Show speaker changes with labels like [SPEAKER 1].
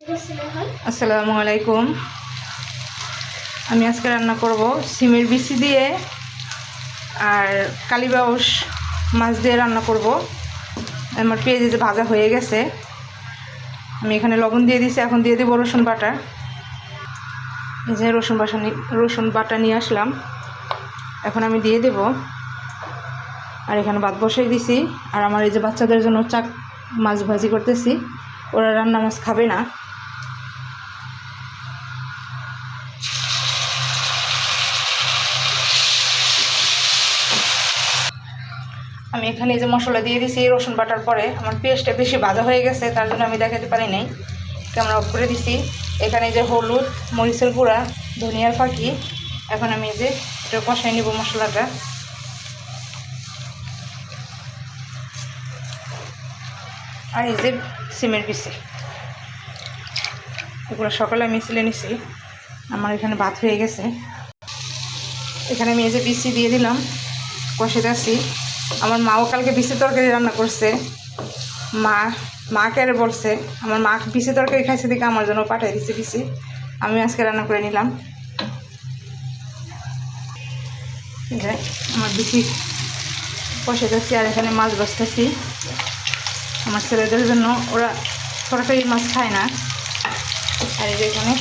[SPEAKER 1] আসসালামু আলাইকুম। আমি আজকে রান্না করব সিমের বিচি দিয়ে আর কালীবাউস মাছ দিয়ে রান্না করব। আমার পেঁয়াজ যে ভাজা হয়ে গেছে, আমি এখানে লবণ দিয়ে দিয়েছি। এখন দিয়ে দেবো রসুন বাটা। এই যে রসুন বাটা নিয়ে আসলাম, এখন আমি দিয়ে দেব। আর এখানে ভাত বসাই দিছি। আর আমার এই যে বাচ্চাদের জন্য মাছ ভাজি করতেছি, ওরা রান্না মাছ খাবে না। আমি এখানে যে মশলা দিয়ে দিছি রসুন বাটার পরে, আমার পেঁয়াজটা বেশি ভাজা হয়ে গেছে, তার জন্য আমি দেখাতে পারি নাই, ক্যামেরা অফ করে দিছি। এখানে যে হলুদ, মরিচের গুঁড়া, ধনিয়ার ফাঁকি। এখন আমি যে এটা কষাই নিব মশলাটা। আর এই যে সিমের বিচি, এগুলো সকালে আমি ছিলে নিছি। আমার এখানে ভাত হয়ে গেছে। এখানে আমি এই যে বিচি দিয়ে দিলাম, কষে যাচ্ছি। আমার মাও কালকে বিচি তরকারি রান্না করছে। মা কেড়ে বলছে, আমার মা বিচি তরকারি খাইছে দিকে আমার জন্য পাঠিয়ে দিচ্ছে বিচি। আমি আজকে রান্না করে নিলাম। আমার বিচি কষে যাচ্ছি। আর এখানে মাছ বসতেছি আমার ছেলেদের জন্য, ওরা তরকারি মাছ খায় না। আর এই যে এখানে